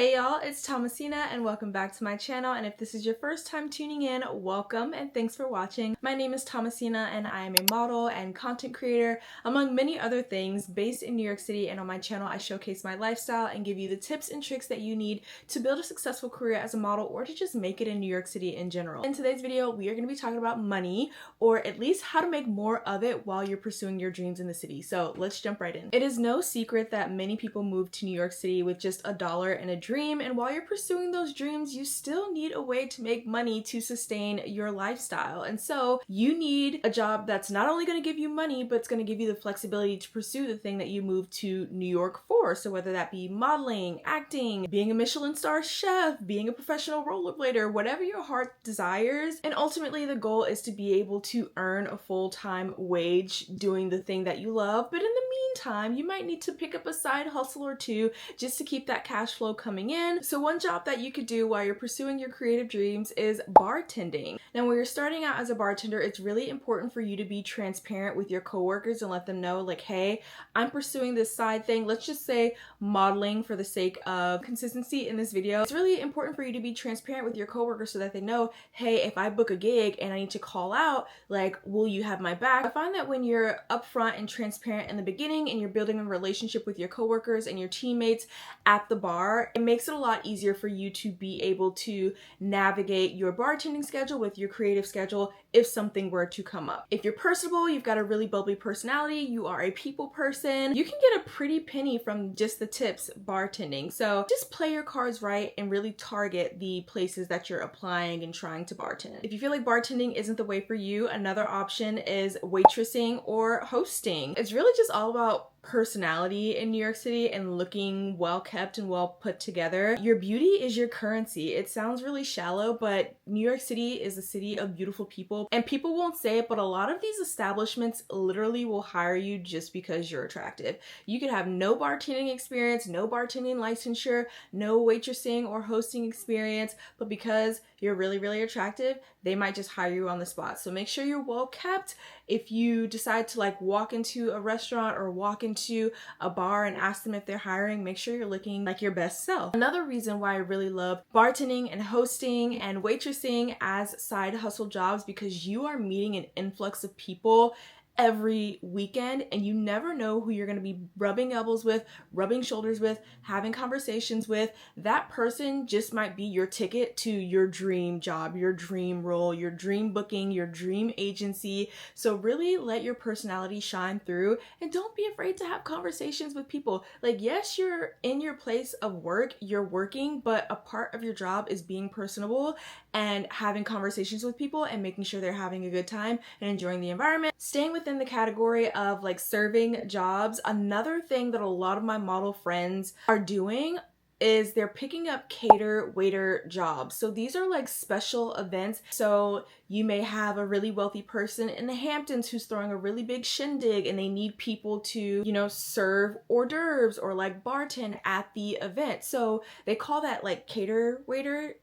Hey y'all, it's Thomasina and welcome back to my channel, and if this is your first time tuning in, welcome and thanks for watching. My name is Thomasina and I am a model and content creator, among many other things, based in New York City, and on my channel I showcase my lifestyle and give you the tips and tricks that you need to build a successful career as a model or to just make it in New York City in general. In today's video, we are going to be talking about money, or at least how to make more of it while you're pursuing your dreams in the city. So let's jump right in. It is no secret that many people move to New York City with just a dollar and a dream, and while you're pursuing those dreams, you still need a way to make money to sustain your lifestyle. And so you need a job that's not only going to give you money, but it's going to give you the flexibility to pursue the thing that you moved to New York for. So whether that be modeling, acting, being a Michelin star chef, being a professional rollerblader, whatever your heart desires. And ultimately the goal is to be able to earn a full-time wage doing the thing that you love. But in the meantime, you might need to pick up a side hustle or two just to keep that cash flow coming in. So one job that you could do while you're pursuing your creative dreams is bartending. Now when you're starting out as a bartender, it's really important for you to be transparent with your coworkers and let them know, like, hey, I'm pursuing this side thing. Let's just say modeling for the sake of consistency in this video. It's really important for you to be transparent with your coworkers so that they know, hey, if I book a gig and I need to call out, like, will you have my back? I find that when you're upfront and transparent in the beginning and you're building a relationship with your coworkers and your teammates at the bar, it makes it a lot easier for you to be able to navigate your bartending schedule with your creative schedule if something were to come up. If you're personable, you've got a really bubbly personality, you are a people person, you can get a pretty penny from just the tips bartending. So just play your cards right and really target the places that you're applying and trying to bartend. If you feel like bartending isn't the way for you, another option is waitressing or hosting. It's really just all about personality in New York City and looking well kept and well put together. Your beauty is your currency. It sounds really shallow, but New York City is a city of beautiful people, and people won't say it, but a lot of these establishments literally will hire you just because you're attractive. You could have no bartending experience, no bartending licensure, no waitressing or hosting experience, but because you're really, really attractive, they might just hire you on the spot. So make sure you're well kept. If you decide to like walk into a restaurant or walk into a bar and ask them if they're hiring, make sure you're looking like your best self. Another reason why I really love bartending and hosting and waitressing as side hustle jobs, because you are meeting an influx of people every weekend, and you never know who you're going to be rubbing elbows with, rubbing shoulders with, having conversations with. That person just might be your ticket to your dream job, your dream role, your dream booking, your dream agency. So really let your personality shine through, and don't be afraid to have conversations with people. Like, yes, you're in your place of work, you're working, but a part of your job is being personable and having conversations with people and making sure they're having a good time and enjoying the environment. Staying within the category of like serving jobs, another thing that a lot of my model friends are doing is they're picking up cater waiter jobs. So these are like special events. So you may have a really wealthy person in the Hamptons who's throwing a really big shindig and they need people to, you know, serve hors d'oeuvres or like bartend at the event. So they call that like cater waitering.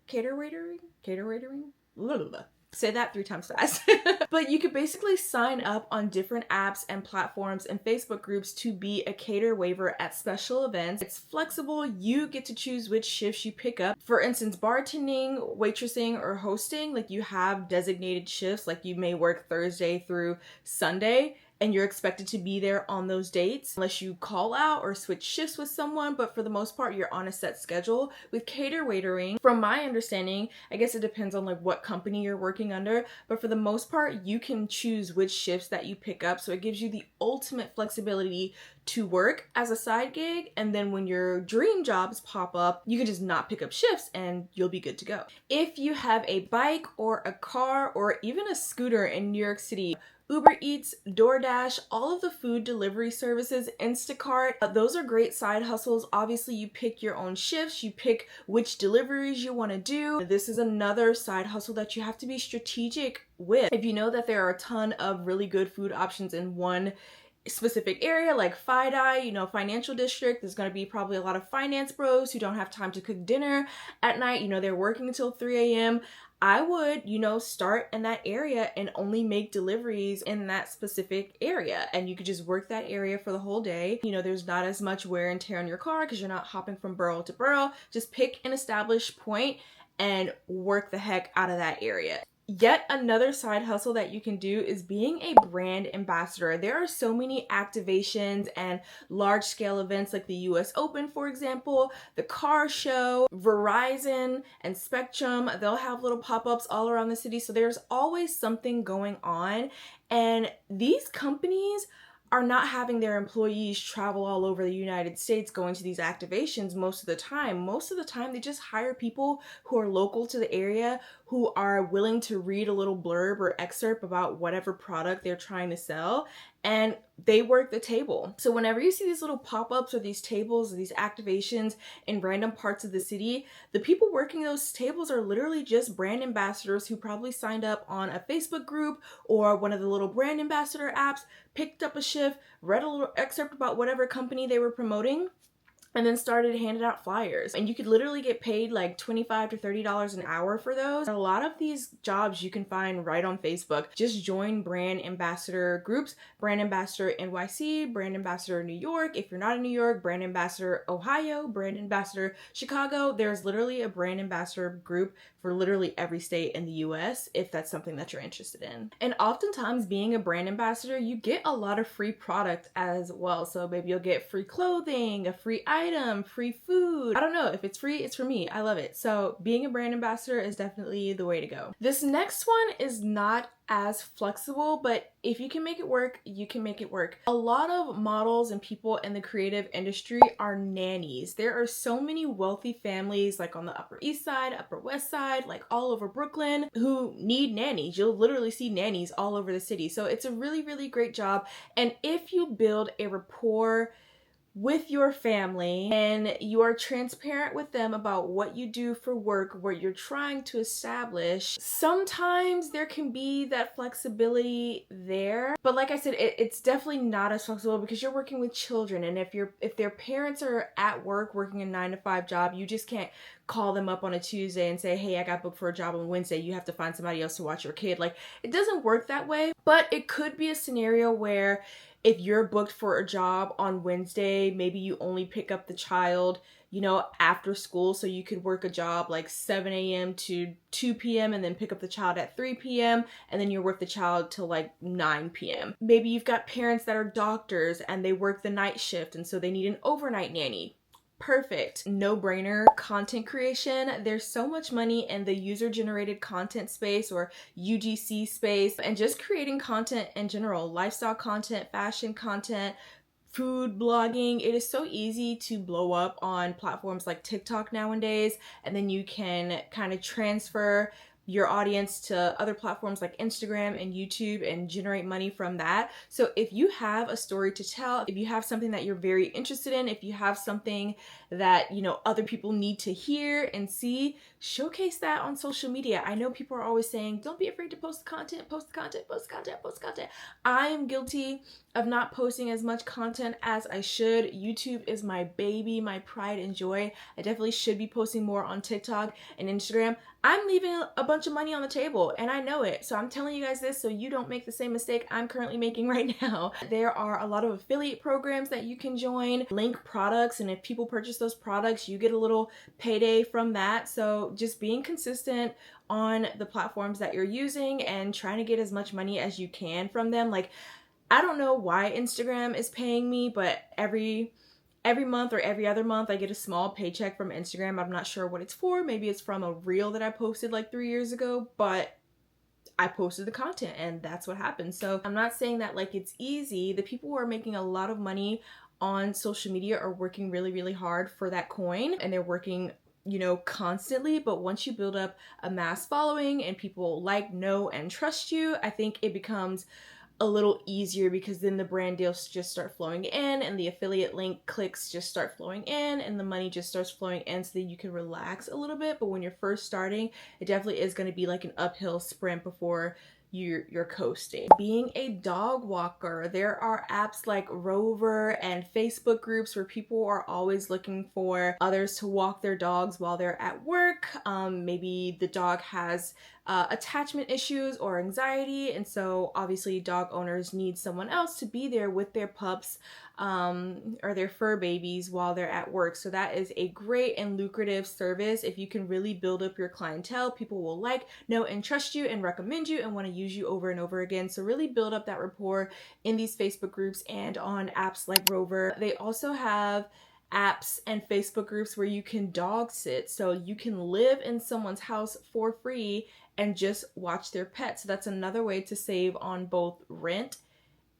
Say that 3 times fast. But you could basically sign up on different apps and platforms and Facebook groups to be a cater waiver at special events. It's flexible. You get to choose which shifts you pick up. For instance, bartending, waitressing, or hosting, like you have designated shifts, like you may work Thursday through Sunday, and you're expected to be there on those dates unless you call out or switch shifts with someone, but for the most part, you're on a set schedule. With cater waitering, from my understanding, I guess it depends on like what company you're working under, but for the most part, you can choose which shifts that you pick up, so it gives you the ultimate flexibility to work as a side gig, and then when your dream jobs pop up, you can just not pick up shifts and you'll be good to go. If you have a bike or a car or even a scooter in New York City, Uber Eats, DoorDash, all of the food delivery services, Instacart, those are great side hustles. Obviously, you pick your own shifts, you pick which deliveries you want to do. This is another side hustle that you have to be strategic with. If you know that there are a ton of really good food options in one specific area like FIDI, you know, financial district, there's going to be probably a lot of finance bros who don't have time to cook dinner at night. You know, they're working until 3 a.m. I would, you know, start in that area and only make deliveries in that specific area. And you could just work that area for the whole day. You know, there's not as much wear and tear on your car because you're not hopping from borough to borough. Just pick an established point and work the heck out of that area. Yet another side hustle that you can do is being a brand ambassador. There are so many activations and large scale events like the US Open, for example, the car show, Verizon and Spectrum. They'll have little pop-ups all around the city. So there's always something going on. And these companies are not having their employees travel all over the United States going to these activations most of the time. Most of the time, they just hire people who are local to the area, who are willing to read a little blurb or excerpt about whatever product they're trying to sell, and they work the table. So whenever you see these little pop-ups or these tables or these activations in random parts of the city, the people working those tables are literally just brand ambassadors who probably signed up on a Facebook group or one of the little brand ambassador apps, picked up a shift, read a little excerpt about whatever company they were promoting, and then started handing out flyers. And you could literally get paid like $25 to $30 an hour for those. A lot of these jobs you can find right on Facebook. Just join brand ambassador groups, brand ambassador NYC, brand ambassador New York. If you're not in New York, brand ambassador Ohio, brand ambassador Chicago. There's literally a brand ambassador group for literally every state in the US if that's something that you're interested in. And oftentimes being a brand ambassador, you get a lot of free product as well. So maybe you'll get free clothing, a free item, free food. I don't know, if it's free, it's for me. I love it. So being a brand ambassador is definitely the way to go. This next one is not as flexible, but if you can make it work, you can make it work. A lot of models and people in the creative industry are nannies. There are so many wealthy families like on the Upper East Side, Upper West Side, like all over Brooklyn who need nannies. You'll literally see nannies all over the city. So it's a really, really great job. And if you build a rapport with your family and you are transparent with them about what you do for work, what you're trying to establish, sometimes there can be that flexibility there. But like I said, it's definitely not as flexible because you're working with children, and if their parents are at work working a 9-to-5 job, you just can't call them up on a Tuesday and say, hey, I got booked for a job on Wednesday. You have to find somebody else to watch your kid. Like, it doesn't work that way. But it could be a scenario where if you're booked for a job on Wednesday, maybe you only pick up the child, you know, after school. So you could work a job like 7 a.m. to 2 p.m. and then pick up the child at 3 p.m. and then you work the child till like 9 p.m. Maybe you've got parents that are doctors and they work the night shift, and so they need an overnight nanny. Perfect. No-brainer. Content creation. There's so much money in the user-generated content space or UGC space, and just creating content in general. Lifestyle content, fashion content, food blogging. It is so easy to blow up on platforms like TikTok nowadays, and then you can kind of transfer your audience to other platforms like Instagram and YouTube and generate money from that. So if you have a story to tell, if you have something that you're very interested in, if you have something that, you know, other people need to hear and see, showcase that on social media. I know people are always saying, don't be afraid to post the content, post the content, post the content, post the content. I am guilty of not posting as much content as I should. YouTube is my baby, my pride and joy. I definitely should be posting more on TikTok and Instagram. I'm leaving a bunch of money on the table and I know it. So I'm telling you guys this so you don't make the same mistake I'm currently making right now. There are a lot of affiliate programs that you can join, link products, and if people purchase those products, you get a little payday from that. So just being consistent on the platforms that you're using and trying to get as much money as you can from them. Like, I don't know why Instagram is paying me, but every month or every other month I get a small paycheck from Instagram. I'm not sure what it's for. Maybe it's from a reel that I posted like 3 years ago, but I posted the content and that's what happened. So I'm not saying that like it's easy. The people who are making a lot of money on social media are working really, really hard for that coin, and they're working, you know, constantly. But once you build up a mass following and people like, know, and trust you, I think it becomes a little easier because then the brand deals just start flowing in and the affiliate link clicks just start flowing in and the money just starts flowing in, so that you can relax a little bit. But when you're first starting, it definitely is going to be like an uphill sprint before you're coasting. Being a dog walker, there are apps like Rover and Facebook groups where people are always looking for others to walk their dogs while they're at work. Maybe the dog has attachment issues or anxiety, and so obviously dog owners need someone else to be there with their pups or their fur babies while they're at work. So that is a great and lucrative service. If you can really build up your clientele, people will like, know, and trust you and recommend you and want to use you over and over again. So really build up that rapport in these Facebook groups and on apps like Rover. They also have apps and Facebook groups where you can dog sit. So you can live in someone's house for free and just watch their pet. So that's another way to save on both rent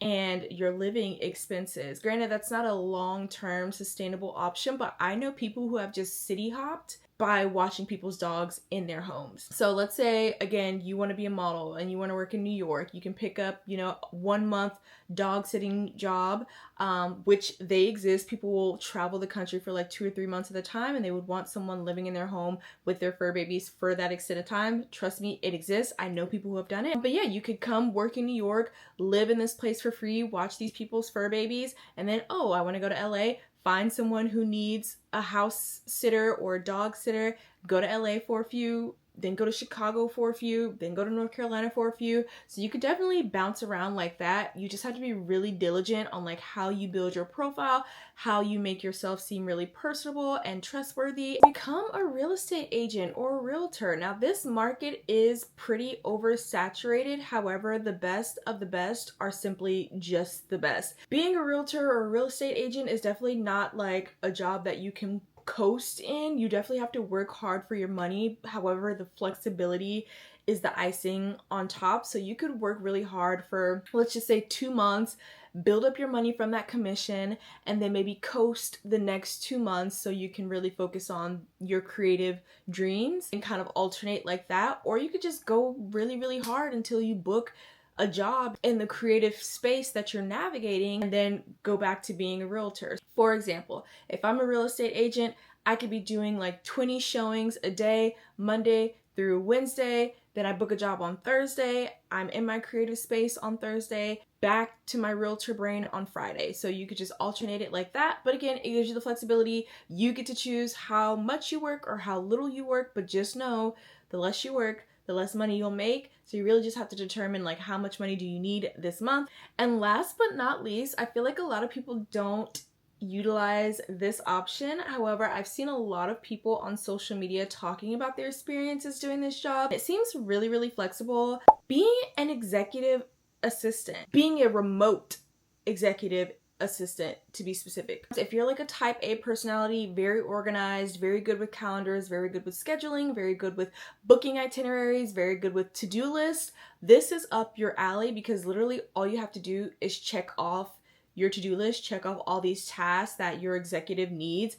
and your living expenses. Granted, that's not a long-term sustainable option, but I know people who have just city hopped by watching people's dogs in their homes. So let's say, again, you want to be a model and you want to work in New York. You can pick up, 1 month dog sitting job, which they exist. People will travel the country for like 2 or 3 months at a time, and they would want someone living in their home with their fur babies for that extended time. Trust me, it exists. I know people who have done it. But yeah, you could come work in New York, live in this place for free, watch these people's fur babies, and then, oh, I want to go to LA. Find someone who needs a house sitter or a dog sitter, go to LA for a few, then go to Chicago for a few, then go to North Carolina for a few. So you could definitely bounce around like that. You just have to be really diligent on like how you build your profile, how you make yourself seem really personable and trustworthy. Become a real estate agent or a realtor. Now this market is pretty oversaturated. However, the best of the best are simply just the best. Being a realtor or a real estate agent is definitely not like a job that you can coast in. You definitely have to work hard for your money. However, the flexibility is the icing on top. So you could work really hard for, let's just say, 2 months, build up your money from that commission, and then maybe coast the next 2 months so you can really focus on your creative dreams and kind of alternate like that. Or you could just go really, really hard until you book a job in the creative space that you're navigating and then go back to being a realtor. For example, if I'm a real estate agent, I could be doing like 20 showings a day, Monday through Wednesday. Then I book a job on Thursday. I'm in my creative space on Thursday, back to my realtor brain on Friday. So you could just alternate it like that. But again, it gives you the flexibility. You get to choose how much you work or how little you work, but just know the less you work, the less money you'll make. So you really just have to determine like how much money do you need this month. And last but not least, I feel like a lot of people don't utilize this option. However, I've seen a lot of people on social media talking about their experiences doing this job. It seems really, really flexible. Being an executive assistant, being a remote executive assistant to be specific. If you're like a type A personality, very organized, very good with calendars, very good with scheduling, very good with booking itineraries, very good with to-do lists, this is up your alley because literally all you have to do is check off your to-do list, check off all these tasks that your executive needs.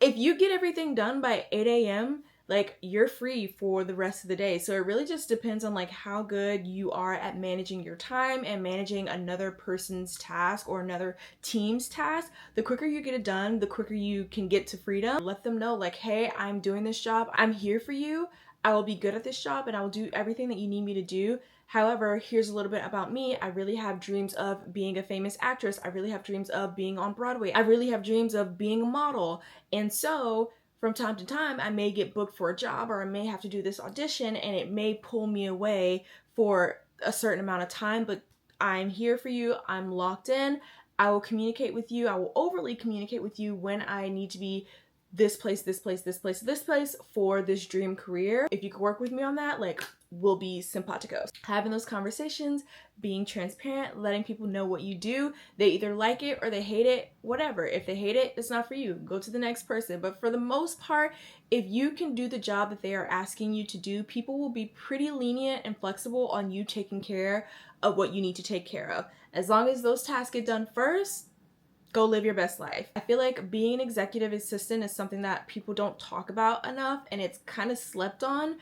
If you get everything done by 8 a.m., like you're free for the rest of the day. So it really just depends on like how good you are at managing your time and managing another person's task or another team's task. The quicker you get it done, the quicker you can get to freedom. Let them know like, hey, I'm doing this job. I'm here for you. I will be good at this job and I will do everything that you need me to do. However, here's a little bit about me. I really have dreams of being a famous actress. I really have dreams of being on Broadway. I really have dreams of being a model. And so from time to time, I may get booked for a job or I may have to do this audition and it may pull me away for a certain amount of time, but I'm here for you. I'm locked in. I will communicate with you. I will overly communicate with you when I need to be this place, this place, this place, this place for this dream career. If you could work with me on that, like, we'll be simpaticos. Having those conversations, being transparent, letting people know what you do. They either like it or they hate it, whatever. If they hate it, it's not for you. Go to the next person. But for the most part, if you can do the job that they are asking you to do, people will be pretty lenient and flexible on you taking care of what you need to take care of. As long as those tasks get done first, go live your best life. I feel like being an executive assistant is something that people don't talk about enough and it's kind of slept on.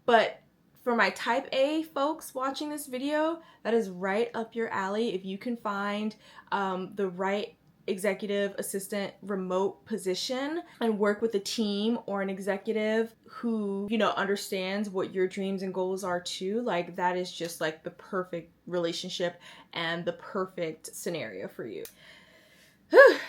But for my type A folks watching this video, that is right up your alley. If you can find the right executive assistant remote position and work with a team or an executive who, you know, understands what your dreams and goals are too, like that is just like the perfect relationship and the perfect scenario for you.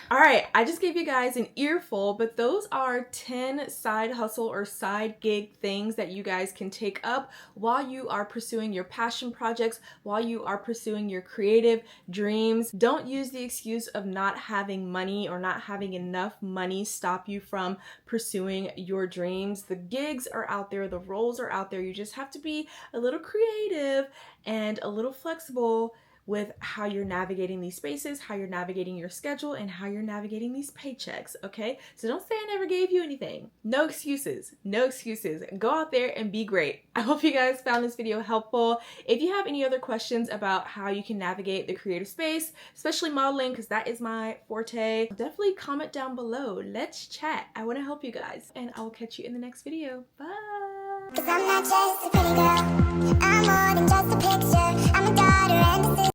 All right, I just gave you guys an earful, but those are 10 side hustle or side gig things that you guys can take up while you are pursuing your passion projects, while you are pursuing your creative dreams. Don't use the excuse of not having money or not having enough money stop you from pursuing your dreams. The gigs are out there, the roles are out there. You just have to be a little creative and a little flexible with how you're navigating these spaces, how you're navigating your schedule, and how you're navigating these paychecks, okay? So don't say I never gave you anything. No excuses, no excuses. Go out there and be great. I hope you guys found this video helpful. If you have any other questions about how you can navigate the creative space, especially modeling, because that is my forte, definitely comment down below. Let's chat. I wanna help you guys, and I will catch you in the next video. Bye. 'Cause I'm not just a pretty girl, I'm more than just a picture. I'm a daughter and a sister.